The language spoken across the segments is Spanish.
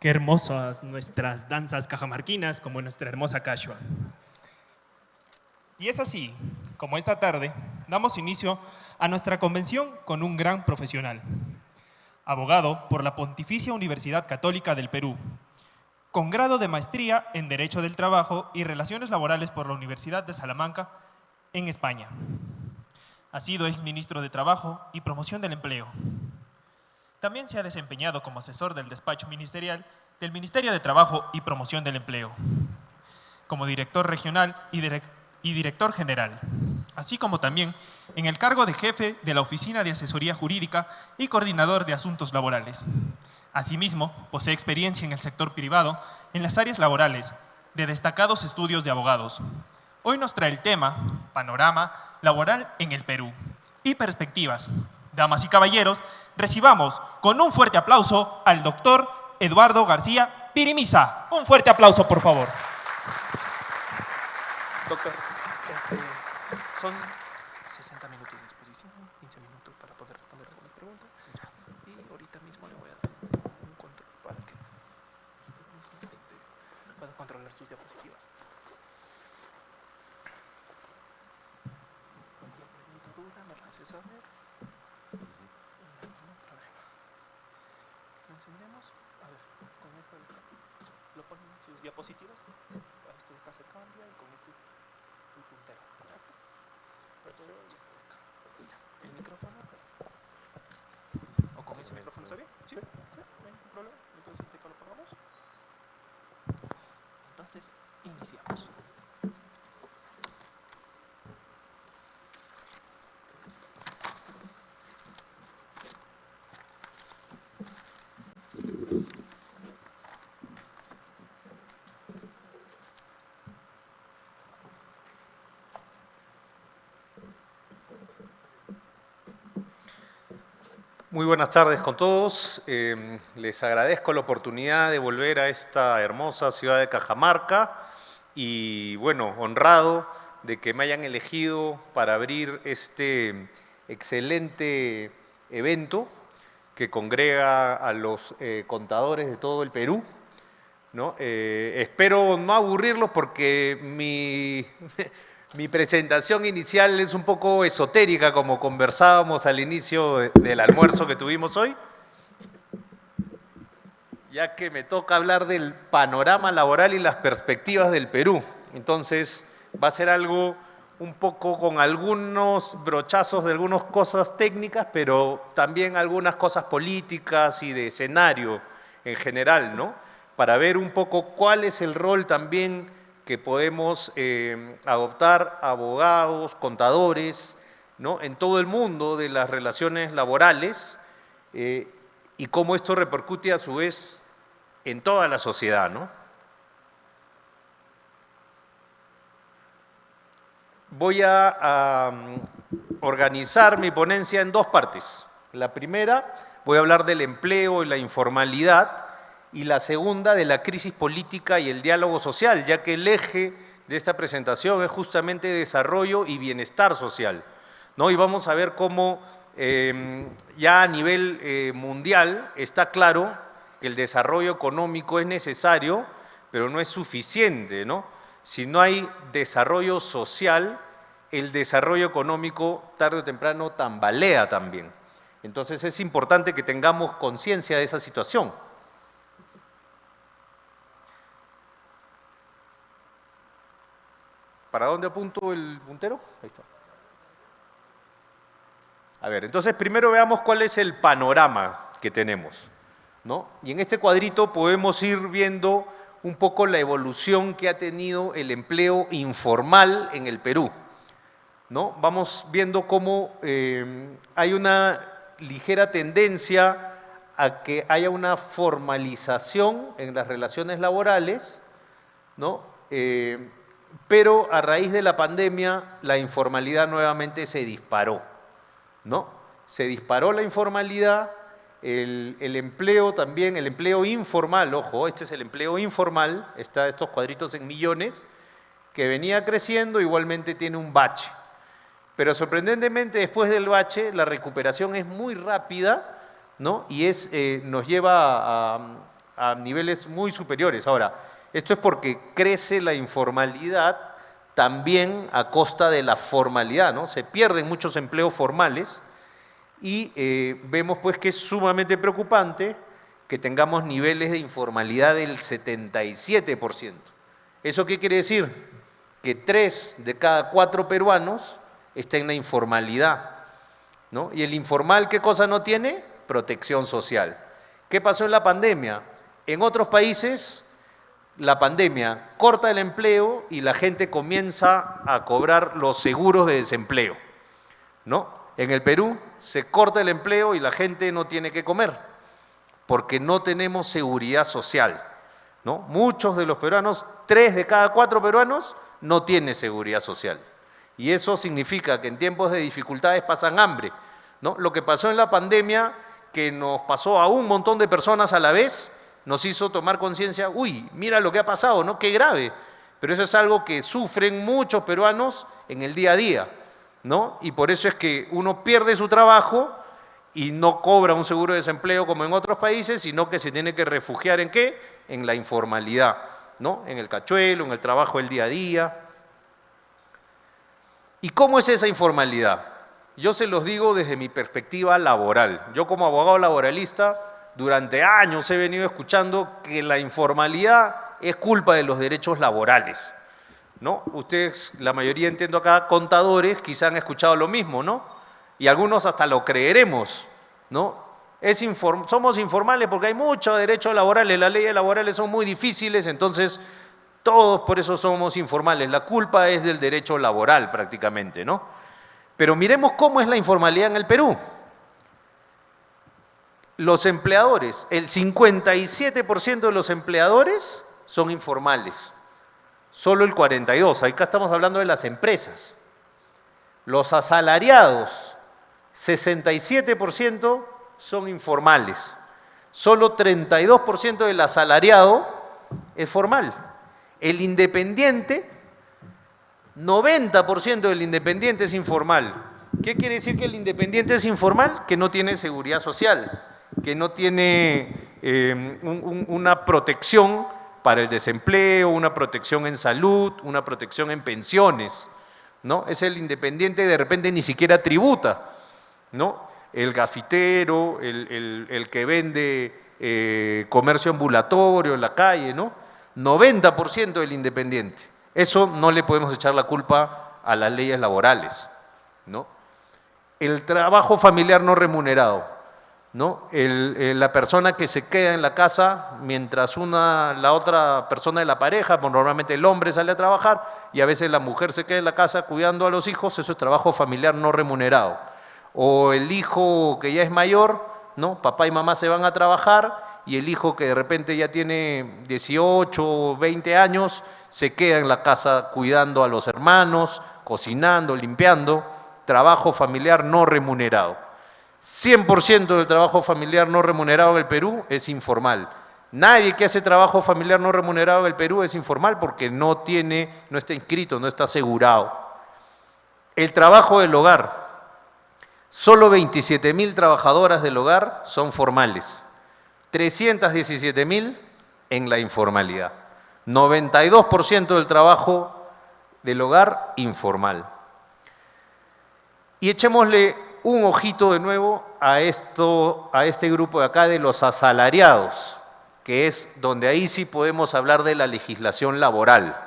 Qué hermosas nuestras danzas cajamarquinas, como nuestra hermosa cachua. Y es así, como esta tarde, damos inicio a nuestra convención con un gran profesional, abogado por la Pontificia Universidad Católica del Perú, con grado de maestría en Derecho del Trabajo y Relaciones Laborales por la Universidad de Salamanca, en España. Ha sido exministro de Trabajo y Promoción del Empleo. También se ha desempeñado como asesor del despacho ministerial del Ministerio de Trabajo y Promoción del Empleo, como director regional y director general, así como también en el cargo de jefe de la Oficina de Asesoría Jurídica y coordinador de asuntos laborales. Asimismo, posee experiencia en el sector privado en las áreas laborales de destacados estudios de abogados. Hoy nos trae el tema Panorama laboral en el Perú y perspectivas. Damas y caballeros, recibamos con un fuerte aplauso al doctor Eduardo García Pirimisa. Un fuerte aplauso, por favor. Doctor, son 60 minutos de exposición, 15 minutos para poder responder algunas preguntas. Y ahorita mismo le voy a dar un control para que pueda controlar sus diapositivas. Cualquier pregunta, duda, me la hace saber. No hay ningún problema. ¿Lo encendemos? A ver, con esto lo ponen en sus diapositivas. Esto de acá se cambia y con este el puntero, ¿correcto? Esto ya está de acá. ¿El micrófono? ¿O con ese micrófono está bien? Sí, no hay ningún problema. Entonces, ¿de acá lo pagamos? Entonces, iniciamos. Muy buenas tardes con todos. Les agradezco la oportunidad de volver a esta hermosa ciudad de Cajamarca y, bueno, honrado de que me hayan elegido para abrir este excelente evento que congrega a los contadores de todo el Perú, ¿no? Espero no aburrirlos porque mi presentación inicial es un poco esotérica, como conversábamos al inicio del almuerzo que tuvimos hoy, ya que me toca hablar del panorama laboral y las perspectivas del Perú. Entonces, va a ser algo un poco con algunos brochazos de algunas cosas técnicas, pero también algunas cosas políticas y de escenario en general, ¿no? Para ver un poco cuál es el rol también que podemos adoptar abogados, contadores, ¿no? En todo el mundo de las relaciones laborales y cómo esto repercute a su vez en toda la sociedad, ¿no? Voy a organizar mi ponencia en dos partes. La primera, voy a hablar del empleo y la informalidad, y la segunda de la crisis política y el diálogo social, ya que el eje de esta presentación es justamente desarrollo y bienestar social, ¿no? Y vamos a ver cómo ya a nivel mundial está claro que el desarrollo económico es necesario, pero no es suficiente, ¿no? Si no hay desarrollo social, el desarrollo económico tarde o temprano tambalea también. Entonces es importante que tengamos conciencia de esa situación. ¿Para dónde apunto el puntero? Ahí está. A ver, entonces primero veamos cuál es el panorama que tenemos, ¿no? Y en este cuadrito podemos ir viendo un poco la evolución que ha tenido el empleo informal en el Perú, ¿no? Vamos viendo cómo hay una ligera tendencia a que haya una formalización en las relaciones laborales, ¿no? Pero a raíz de la pandemia la informalidad nuevamente se disparó, ¿no? Se disparó la informalidad, el empleo también, el empleo informal, ojo, este es el empleo informal, está estos cuadritos en millones, que venía creciendo, igualmente tiene un bache. Pero sorprendentemente después del bache la recuperación es muy rápida, ¿no? Y nos lleva a niveles muy superiores. Ahora, esto es porque crece la informalidad también a costa de la formalidad, ¿no? Se pierden muchos empleos formales y vemos pues que es sumamente preocupante que tengamos niveles de informalidad del 77%. ¿Eso qué quiere decir? Que 3 de cada 4 peruanos está en la informalidad, ¿no? Y el informal, ¿qué cosa no tiene? Protección social. ¿Qué pasó en la pandemia? En otros países, la pandemia corta el empleo y la gente comienza a cobrar los seguros de desempleo, ¿no? En el Perú se corta el empleo y la gente no tiene que comer, porque no tenemos seguridad social, ¿no? Muchos de los peruanos, 3 de cada 4 peruanos, no tienen seguridad social. Y eso significa que en tiempos de dificultades pasan hambre, ¿no? Lo que pasó en la pandemia, que nos pasó a un montón de personas a la vez, nos hizo tomar conciencia, uy, mira lo que ha pasado, ¿no? Qué grave. Pero eso es algo que sufren muchos peruanos en el día a día, ¿no? Y por eso es que uno pierde su trabajo y no cobra un seguro de desempleo como en otros países, sino que se tiene que refugiar ¿en qué? En la informalidad, ¿no? En el cachuelo, en el trabajo del día a día. ¿Y cómo es esa informalidad? Yo se los digo desde mi perspectiva laboral. Yo como abogado laboralista, durante años he venido escuchando que la informalidad es culpa de los derechos laborales, ¿no? Ustedes, la mayoría entiendo acá, contadores, quizá han escuchado lo mismo, ¿no? Y algunos hasta lo creeremos, ¿no? Somos informales porque hay muchos derechos laborales, las leyes laborales son muy difíciles, entonces todos por eso somos informales. La culpa es del derecho laboral prácticamente, ¿no? Pero miremos cómo es la informalidad en el Perú. Los empleadores, el 57% de los empleadores son informales, solo el 42%, acá estamos hablando de las empresas. Los asalariados, 67% son informales, solo 32% del asalariado es formal. El independiente, 90% del independiente es informal. ¿Qué quiere decir que el independiente es informal? Que no tiene seguridad social, que no tiene una protección para el desempleo, una protección en salud, una protección en pensiones, ¿no? Es el independiente, de repente ni siquiera tributa, ¿no? El gafitero, el que vende comercio ambulatorio en la calle, ¿no? 90% del independiente. Eso no le podemos echar la culpa a las leyes laborales, ¿no? El trabajo familiar no remunerado, ¿no? La persona que se queda en la casa mientras la otra persona de la pareja, pues normalmente el hombre sale a trabajar y a veces la mujer se queda en la casa cuidando a los hijos, eso es trabajo familiar no remunerado. O el hijo que ya es mayor, ¿no? Papá y mamá se van a trabajar y el hijo que de repente ya tiene 18 o 20 años se queda en la casa cuidando a los hermanos, cocinando, limpiando, trabajo familiar no remunerado. 100% del trabajo familiar no remunerado en el Perú es informal. Nadie que hace trabajo familiar no remunerado en el Perú es informal porque no está inscrito, no está asegurado. El trabajo del hogar. Solo 27.000 trabajadoras del hogar son formales. 317.000 en la informalidad. 92% del trabajo del hogar informal. Y echémosle un ojito de nuevo a este grupo de acá de los asalariados, que es donde ahí sí podemos hablar de la legislación laboral,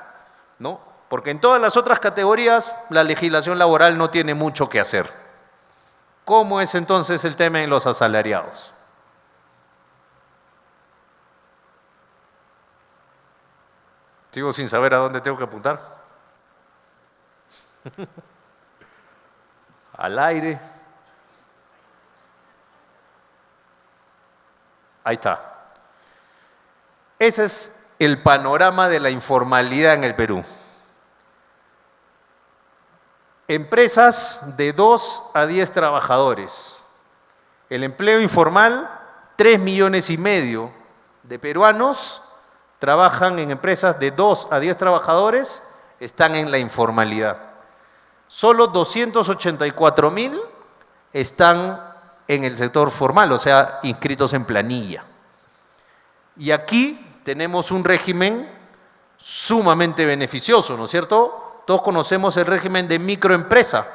¿no? Porque en todas las otras categorías la legislación laboral no tiene mucho que hacer. ¿Cómo es entonces el tema en los asalariados? Sigo sin saber a dónde tengo que apuntar. Al aire. Ahí está. Ese es el panorama de la informalidad en el Perú. Empresas de 2 a 10 trabajadores. El empleo informal, 3,5 millones de peruanos trabajan en empresas de 2 a 10 trabajadores, están en la informalidad. Solo 284,000 están en el sector formal, o sea, inscritos en planilla. Y aquí tenemos un régimen sumamente beneficioso, ¿no es cierto? Todos conocemos el régimen de microempresa,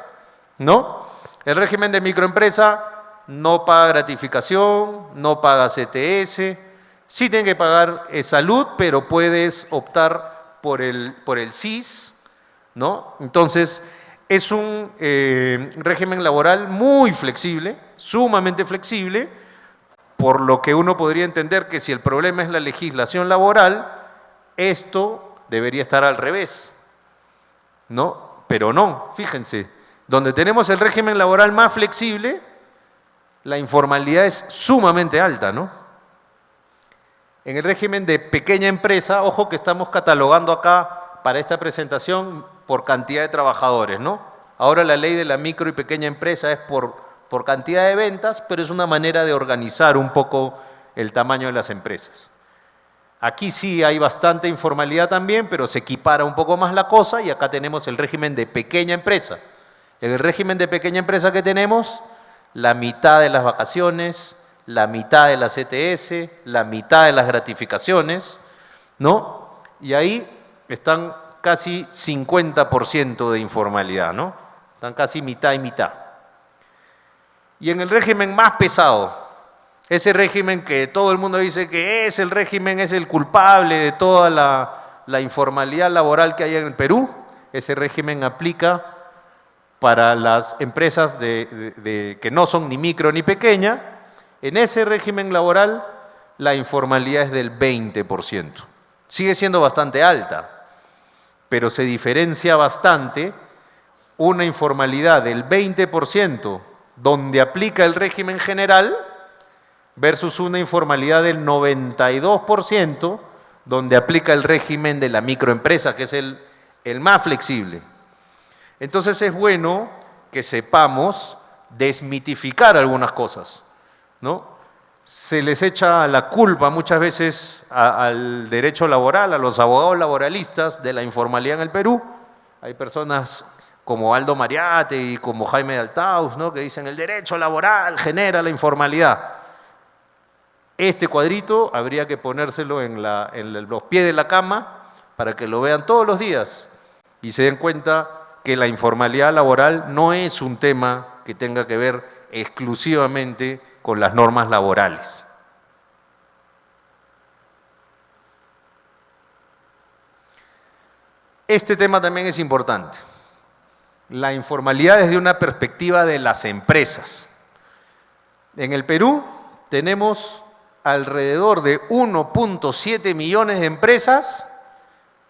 ¿no? El régimen de microempresa no paga gratificación, no paga CTS, sí tiene que pagar salud, pero puedes optar por el CIS, ¿no? Entonces, es un régimen laboral muy flexible, sumamente flexible, por lo que uno podría entender que si el problema es la legislación laboral, esto debería estar al revés, ¿no? Pero no, fíjense, donde tenemos el régimen laboral más flexible, la informalidad es sumamente alta, ¿no? En el régimen de pequeña empresa, ojo que estamos catalogando acá para esta presentación por cantidad de trabajadores, ¿no? Ahora la ley de la micro y pequeña empresa es por cantidad de ventas, pero es una manera de organizar un poco el tamaño de las empresas. Aquí sí hay bastante informalidad también, pero se equipara un poco más la cosa y acá tenemos el régimen de pequeña empresa. En el régimen de pequeña empresa que tenemos, la mitad de las vacaciones, la mitad de las ETS, la mitad de las gratificaciones, ¿no? Y ahí están casi 50% de informalidad, ¿no? Están casi mitad y mitad. Y en el régimen más pesado, ese régimen que todo el mundo dice que es el régimen, es el culpable de toda la informalidad laboral que hay en el Perú, ese régimen aplica para las empresas que no son ni micro ni pequeña. En ese régimen laboral la informalidad es del 20%. Sigue siendo bastante alta, pero se diferencia bastante una informalidad del 20% donde aplica el régimen general versus una informalidad del 92% donde aplica el régimen de la microempresa, que es el más flexible. Entonces es bueno que sepamos desmitificar algunas cosas, ¿no? Se les echa la culpa muchas veces al derecho laboral, a los abogados laboralistas de la informalidad en el Perú. Hay personas como Aldo Mariate y como Jaime de Altaus, ¿no?, que dicen el derecho laboral genera la informalidad. Este cuadrito habría que ponérselo en los pies de la cama para que lo vean todos los días y se den cuenta que la informalidad laboral no es un tema que tenga que ver exclusivamente con las normas laborales. Este tema también es importante. La informalidad desde una perspectiva de las empresas. En el Perú tenemos alrededor de 1.7 millones de empresas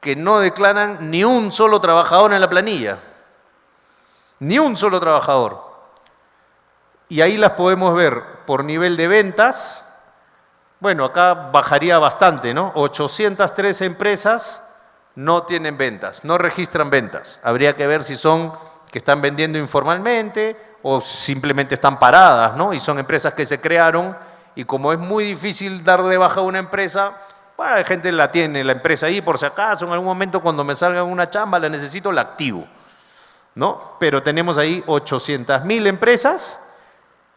que no declaran ni un solo trabajador en la planilla. Ni un solo trabajador. Y ahí las podemos ver por nivel de ventas. Bueno, acá bajaría bastante, ¿no? 813 empresas no tienen ventas, no registran ventas. Habría que ver si son que están vendiendo informalmente o simplemente están paradas, ¿no? Y son empresas que se crearon y como es muy difícil dar de baja a una empresa, bueno, la gente la tiene, la empresa ahí por si acaso, en algún momento cuando me salga una chamba la necesito, la activo, ¿no? Pero tenemos ahí 800.000 empresas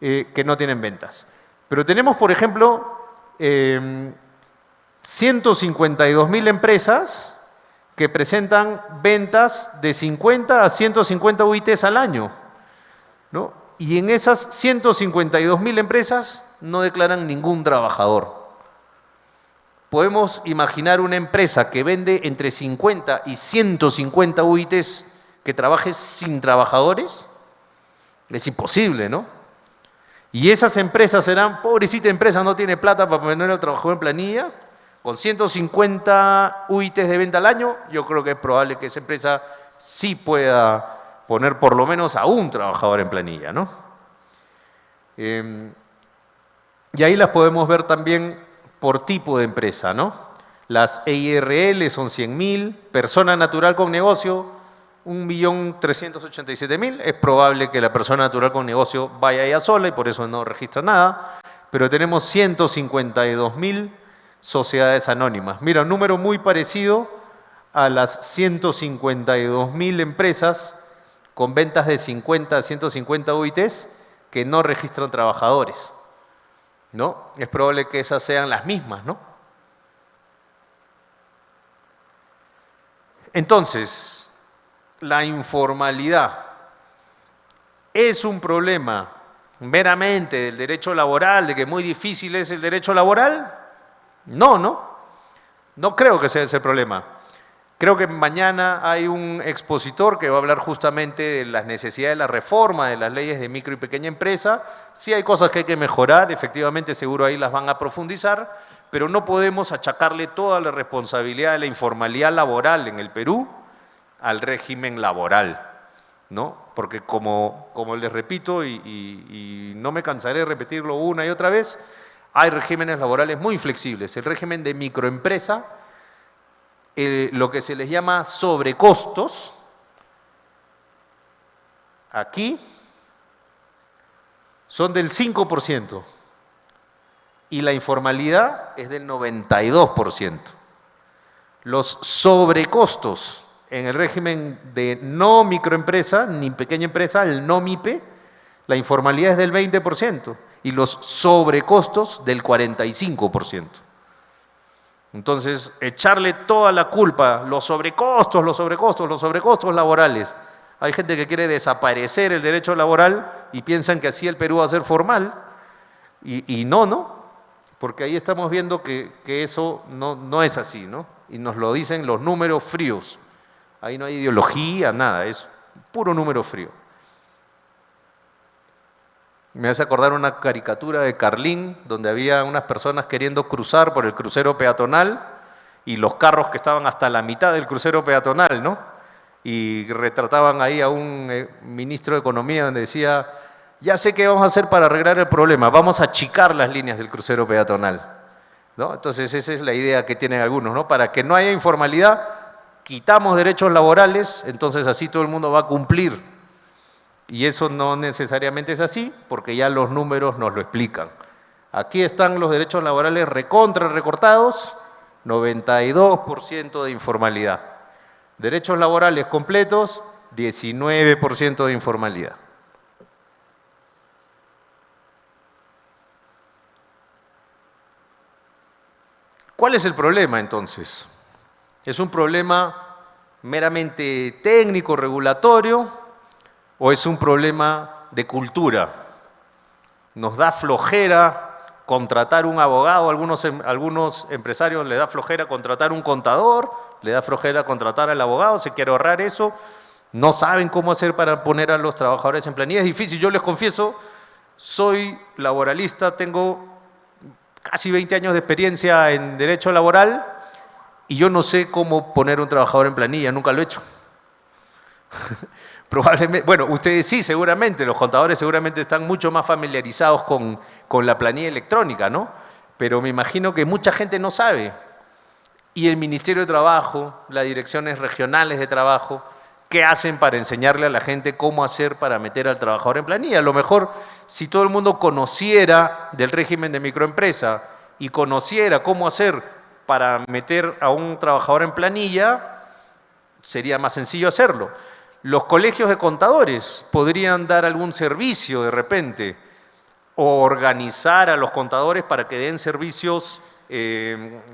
que no tienen ventas. Pero tenemos, por ejemplo, 152.000 empresas que presentan ventas de 50 a 150 UITs al año, ¿no? Y en esas 152.000 empresas no declaran ningún trabajador. Podemos imaginar una empresa que vende entre 50 y 150 UITs que trabaje sin trabajadores. Es imposible, ¿no? Y esas empresas serán, pobrecita empresa, no tiene plata para poner al trabajador en planilla. Con 150 UITs de venta al año, yo creo que es probable que esa empresa sí pueda poner por lo menos a un trabajador en planilla, ¿no? Y ahí las podemos ver también por tipo de empresa, ¿no? Las EIRL son 100.000, persona natural con negocio, 1.387.000. Es probable que la persona natural con negocio vaya ella sola y por eso no registra nada, pero tenemos 152.000 sociedades anónimas. Mira, un número muy parecido a las 152.000 empresas con ventas de 50 a 150 UITs que no registran trabajadores, ¿no? Es probable que esas sean las mismas, ¿no? Entonces, la informalidad es un problema meramente del derecho laboral, de que muy difícil es el derecho laboral. No creo que sea ese el problema. Creo que mañana hay un expositor que va a hablar justamente de las necesidades de la reforma de las leyes de micro y pequeña empresa. Sí hay cosas que hay que mejorar, efectivamente seguro ahí las van a profundizar, pero no podemos achacarle toda la responsabilidad de la informalidad laboral en el Perú al régimen laboral, ¿no? Porque como les repito, y no me cansaré de repetirlo una y otra vez, hay regímenes laborales muy flexibles. El régimen de microempresa, lo que se les llama sobrecostos, aquí son del 5% y la informalidad es del 92%. Los sobrecostos en el régimen de no microempresa ni pequeña empresa, el no MIPE, la informalidad es del 20% y los sobrecostos del 45%. Entonces, echarle toda la culpa, los sobrecostos laborales. Hay gente que quiere desaparecer el derecho laboral y piensan que así el Perú va a ser formal. Y no, porque ahí estamos viendo que eso no es así, ¿no? Y nos lo dicen los números fríos. Ahí no hay ideología, nada, es puro número frío. Me hace acordar una caricatura de Carlín, donde había unas personas queriendo cruzar por el crucero peatonal y los carros que estaban hasta la mitad del crucero peatonal, ¿no? Y retrataban ahí a un ministro de Economía donde decía, ya sé qué vamos a hacer para arreglar el problema, vamos a achicar las líneas del crucero peatonal, ¿no? Entonces esa es la idea que tienen algunos, ¿no? Para que no haya informalidad, quitamos derechos laborales, entonces así todo el mundo va a cumplir. Y eso no necesariamente es así, porque ya los números nos lo explican. Aquí están los derechos laborales recontra recortados, 92% de informalidad. Derechos laborales completos, 19% de informalidad. ¿Cuál es el problema entonces? ¿Es un problema meramente técnico, regulatorio? ¿O es un problema de cultura? Nos da flojera contratar un abogado, algunos empresarios les da flojera contratar un contador, le da flojera contratar al abogado, se quiere ahorrar eso, no saben cómo hacer para poner a los trabajadores en planilla. Es difícil, yo les confieso, soy laboralista, tengo casi 20 años de experiencia en derecho laboral y yo no sé cómo poner un trabajador en planilla, nunca lo he hecho. Probablemente, bueno, ustedes sí, seguramente, los contadores seguramente están mucho más familiarizados con la planilla electrónica, ¿no? Pero me imagino que mucha gente no sabe. Y el Ministerio de Trabajo, las direcciones regionales de trabajo, ¿qué hacen para enseñarle a la gente cómo hacer para meter al trabajador en planilla? A lo mejor, si todo el mundo conociera del régimen de microempresa y conociera cómo hacer para meter a un trabajador en planilla, sería más sencillo hacerlo. Los colegios de contadores podrían dar algún servicio de repente o organizar a los contadores para que den servicios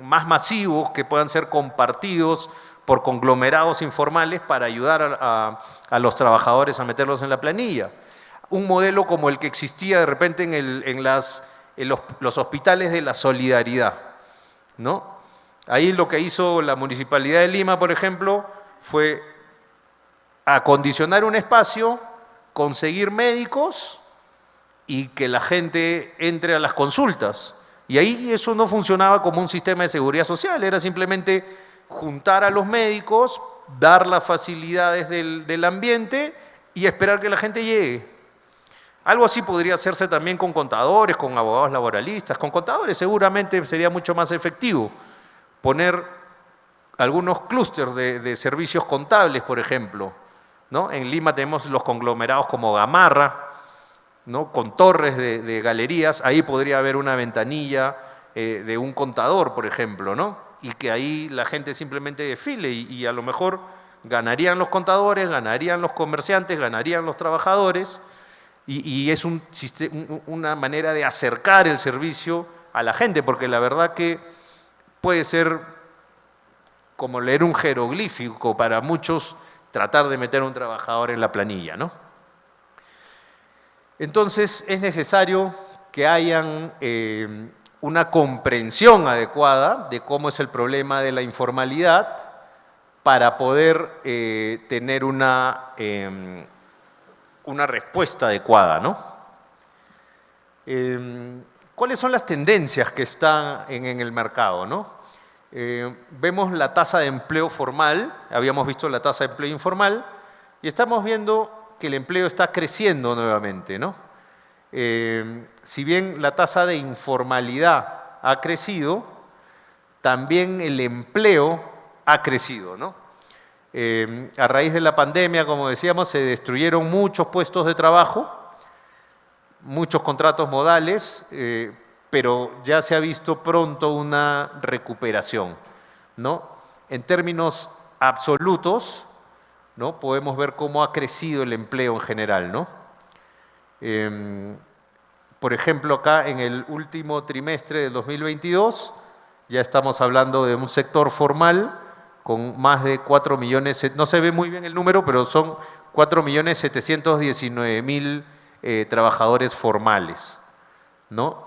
más masivos que puedan ser compartidos por conglomerados informales para ayudar a los trabajadores a meterlos en la planilla. Un modelo como el que existía de repente en los hospitales de la solidaridad, ¿no? Ahí lo que hizo la Municipalidad de Lima, por ejemplo, fue acondicionar un espacio, conseguir médicos y que la gente entre a las consultas. Y ahí eso no funcionaba como un sistema de seguridad social, era simplemente juntar a los médicos, dar las facilidades del ambiente y esperar que la gente llegue. Algo así podría hacerse también con contadores, con abogados laboralistas. Con contadores seguramente sería mucho más efectivo poner algunos clústeres de servicios contables, por ejemplo, ¿no? En Lima tenemos los conglomerados como Gamarra, ¿no? Con torres de galerías, ahí podría haber una ventanilla de un contador, por ejemplo, ¿no? Y que ahí la gente simplemente desfile y a lo mejor ganarían los contadores, ganarían los comerciantes, ganarían los trabajadores y es una manera de acercar el servicio a la gente, porque la verdad que puede ser como leer un jeroglífico para muchos, tratar de meter a un trabajador en la planilla, ¿no? Entonces, es necesario que hayan una comprensión adecuada de cómo es el problema de la informalidad para poder tener una respuesta adecuada, ¿no? ¿Cuáles son las tendencias que están en el mercado, ¿no? Vemos la tasa de empleo formal, habíamos visto la tasa de empleo informal, y estamos viendo que el empleo está creciendo nuevamente, ¿no? Si bien la tasa de informalidad ha crecido, también el empleo ha crecido, ¿no? A raíz de la pandemia, como decíamos, se destruyeron muchos puestos de trabajo, muchos contratos modales, pero ya se ha visto pronto una recuperación, ¿no? En términos absolutos, ¿no? Podemos ver cómo ha crecido el empleo en general, ¿no? Por ejemplo, acá en el último trimestre del 2022 ya estamos hablando de un sector formal con más de 4 millones, no se ve muy bien el número, pero son 4.719.000 trabajadores formales, ¿no?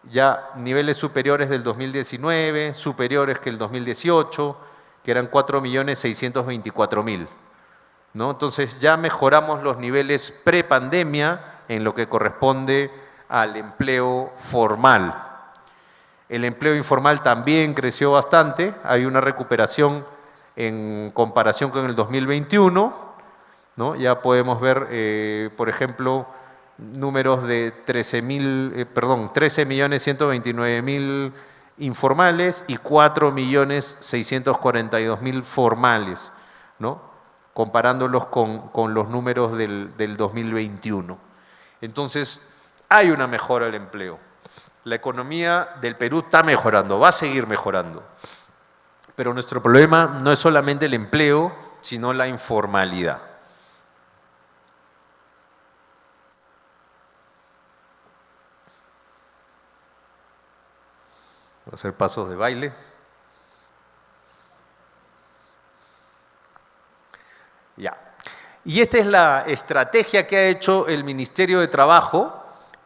Ya niveles superiores del 2019, superiores que el 2018, que eran 4.624.000, ¿no? Entonces ya mejoramos los niveles prepandemia en lo que corresponde al empleo formal. El empleo informal también creció bastante, hay una recuperación en comparación con el 2021, ¿no? Ya podemos ver, por ejemplo, números de 13.129.000 informales y 4.642.000 formales, ¿no? Comparándolos con los números del 2021. Entonces, hay una mejora del empleo. La economía del Perú está mejorando, va a seguir mejorando. Pero nuestro problema no es solamente el empleo, sino la informalidad. Voy a hacer pasos de baile. Ya. Y esta es la estrategia que ha hecho el Ministerio de Trabajo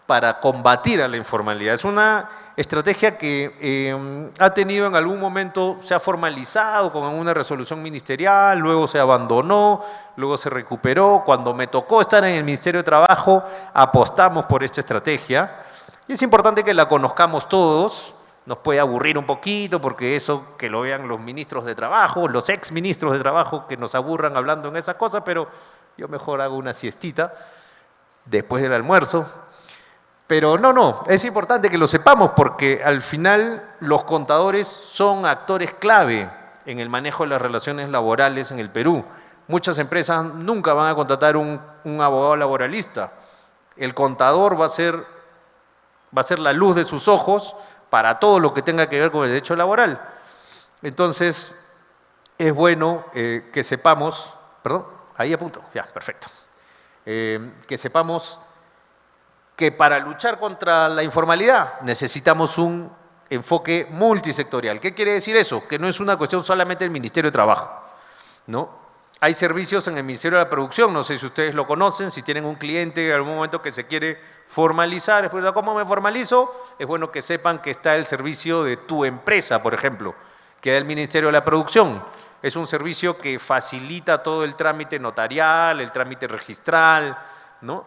para combatir a la informalidad. Es una estrategia que ha tenido en algún momento, se ha formalizado con una resolución ministerial, luego se abandonó, luego se recuperó. Cuando me tocó estar en el Ministerio de Trabajo, apostamos por esta estrategia. Y es importante que la conozcamos todos. Nos puede aburrir un poquito porque eso que lo vean los ministros de trabajo, los ex ministros de trabajo que nos aburran hablando en esas cosas, pero yo mejor hago una siestita después del almuerzo. Pero no, es importante que lo sepamos porque al final los contadores son actores clave en el manejo de las relaciones laborales en el Perú. Muchas empresas nunca van a contratar un abogado laboralista. El contador va a ser la luz de sus ojos para todo lo que tenga que ver con el derecho laboral. Entonces, es bueno que sepamos, perdón, ahí apunto, ya, perfecto, que sepamos que para luchar contra la informalidad necesitamos un enfoque multisectorial. ¿Qué quiere decir eso? Que no es una cuestión solamente del Ministerio de Trabajo, ¿no? Hay servicios en el Ministerio de la Producción, no sé si ustedes lo conocen, si tienen un cliente en algún momento que se quiere formalizar, ¿cómo me formalizo? Es bueno que sepan que está el servicio de tu empresa, por ejemplo, que da el Ministerio de la Producción. Es un servicio que facilita todo el trámite notarial, el trámite registral, ¿no?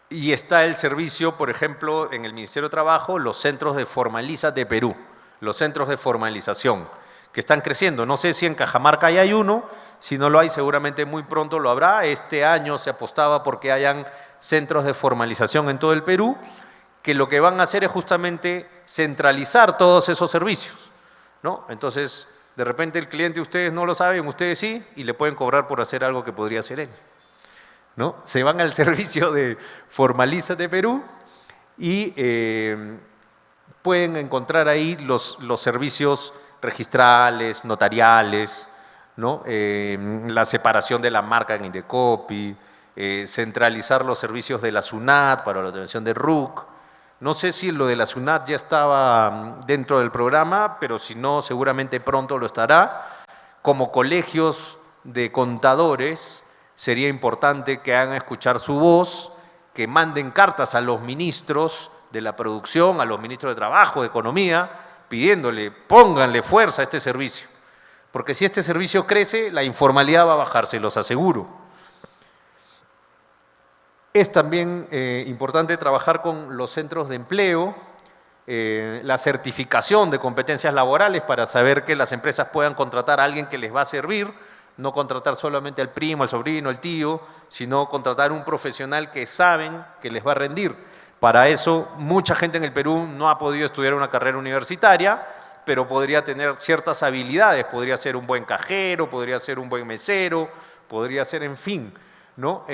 Y está el servicio, por ejemplo, en el Ministerio de Trabajo, los centros de Formalizate Perú, los centros de formalización, que están creciendo. No sé si en Cajamarca ya hay uno, si no lo hay seguramente muy pronto lo habrá. Este año se apostaba porque hayan centros de formalización en todo el Perú, que lo que van a hacer es justamente centralizar todos esos servicios, ¿no? Entonces, de repente el cliente ustedes no lo saben, ustedes sí, y le pueden cobrar por hacer algo que podría hacer él, ¿no? Se van al servicio de Formalízate Perú y pueden encontrar ahí los servicios registrales, notariales, ¿no? La separación de la marca en Indecopi, centralizar los servicios de la SUNAT para la obtención de RUC, No sé si lo de la SUNAT ya estaba dentro del programa, pero si no, seguramente pronto lo estará. Como colegios de contadores, sería importante que hagan escuchar su voz, que manden cartas a los ministros de la producción, a los ministros de Trabajo, de Economía, pidiéndole, pónganle fuerza a este servicio. Porque si este servicio crece, la informalidad va a bajar, se los aseguro. Es también importante trabajar con los centros de empleo, la certificación de competencias laborales para saber que las empresas puedan contratar a alguien que les va a servir, no contratar solamente al primo, al sobrino, al tío, sino contratar un profesional que saben que les va a rendir. Para eso, mucha gente en el Perú no ha podido estudiar una carrera universitaria, pero podría tener ciertas habilidades, podría ser un buen cajero, podría ser un buen mesero, podría ser, en fin, ¿no?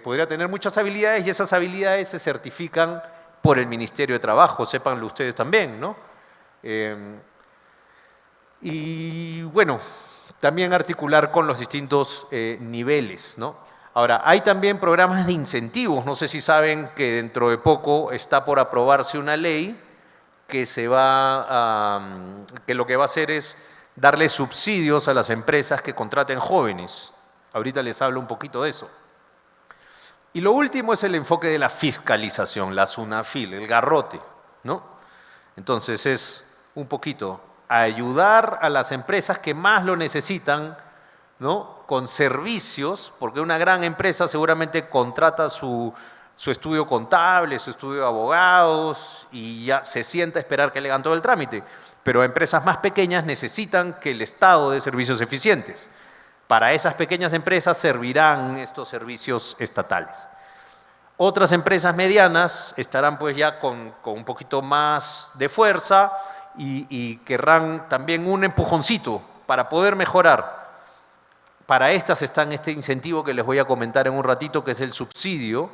Podría tener muchas habilidades y esas habilidades se certifican por el Ministerio de Trabajo, sépanlo ustedes también, ¿no? Y bueno, también articular con los distintos niveles, ¿no? Ahora, hay también programas de incentivos, no sé si saben que dentro de poco está por aprobarse una ley que que lo que va a hacer es darle subsidios a las empresas que contraten jóvenes. Ahorita les hablo un poquito de eso. Y lo último es el enfoque de la fiscalización, la SUNAFIL, el garrote, ¿no? Entonces es un poquito ayudar a las empresas que más lo necesitan, ¿no? Con servicios, porque una gran empresa seguramente contrata su estudio contable, su estudio de abogados y ya se sienta a esperar que le hagan todo el trámite. Pero empresas más pequeñas necesitan que el Estado dé servicios eficientes. Para esas pequeñas empresas servirán estos servicios estatales. Otras empresas medianas estarán pues ya con un poquito más de fuerza y querrán también un empujoncito para poder mejorar. Para estas están este incentivo que les voy a comentar en un ratito, que es el subsidio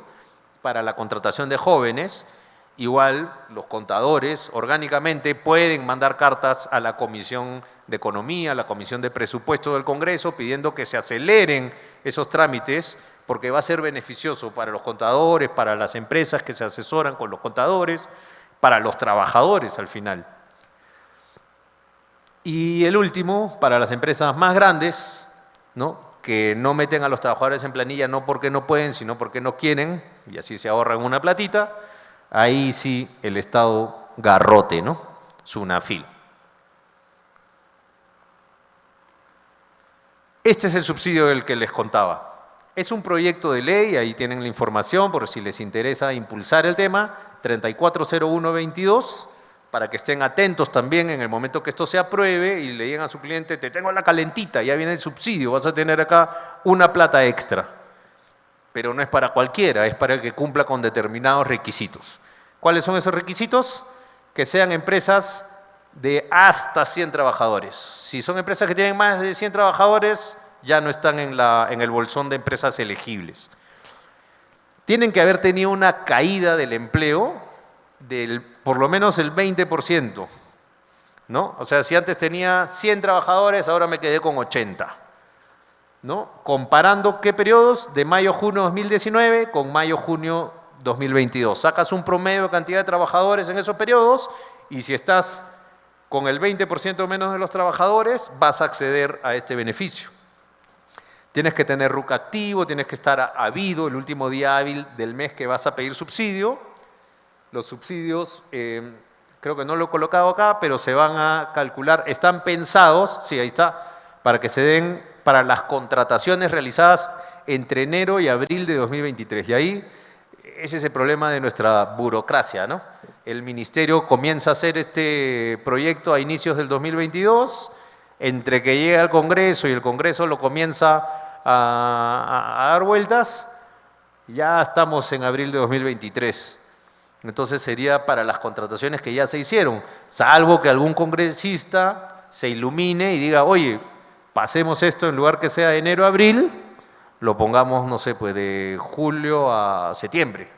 para la contratación de jóvenes. Igual los contadores orgánicamente pueden mandar cartas a la Comisión de Economía, a la Comisión de Presupuesto del Congreso, pidiendo que se aceleren esos trámites, porque va a ser beneficioso para los contadores, para las empresas que se asesoran con los contadores, para los trabajadores al final. Y el último, para las empresas más grandes, ¿no? Que no meten a los trabajadores en planilla no porque no pueden, sino porque no quieren, y así se ahorran una platita. Ahí sí el Estado garrote, ¿no? SUNAFIL. Este es el subsidio del que les contaba. Es un proyecto de ley, ahí tienen la información por si les interesa impulsar el tema, 340122, para que estén atentos también en el momento que esto se apruebe y le digan a su cliente, te tengo la calentita, ya viene el subsidio, vas a tener acá una plata extra. Pero no es para cualquiera, es para el que cumpla con determinados requisitos. ¿Cuáles son esos requisitos? Que sean empresas de hasta 100 trabajadores. Si son empresas que tienen más de 100 trabajadores, ya no están en el bolsón de empresas elegibles. Tienen que haber tenido una caída del empleo del por lo menos el 20%, ¿no? O sea, si antes tenía 100 trabajadores, ahora me quedé con 80. ¿No? Comparando qué periodos, de mayo-junio 2019 con mayo-junio 2022. Sacas un promedio de cantidad de trabajadores en esos periodos y si estás con el 20% menos de los trabajadores, vas a acceder a este beneficio. Tienes que tener RUC activo, tienes que estar habido el último día hábil del mes que vas a pedir subsidio. Los subsidios, creo que no lo he colocado acá, pero se van a calcular, están pensados, sí, ahí está, para que se den para las contrataciones realizadas entre enero y abril de 2023. Y ahí ese es el problema de nuestra burocracia, ¿no? El ministerio comienza a hacer este proyecto a inicios del 2022, entre que llega al Congreso y el Congreso lo comienza a dar vueltas, ya estamos en abril de 2023. Entonces sería para las contrataciones que ya se hicieron, salvo que algún congresista se ilumine y diga, oye, pasemos esto en lugar que sea enero-abril, lo pongamos, no sé, pues de julio a septiembre.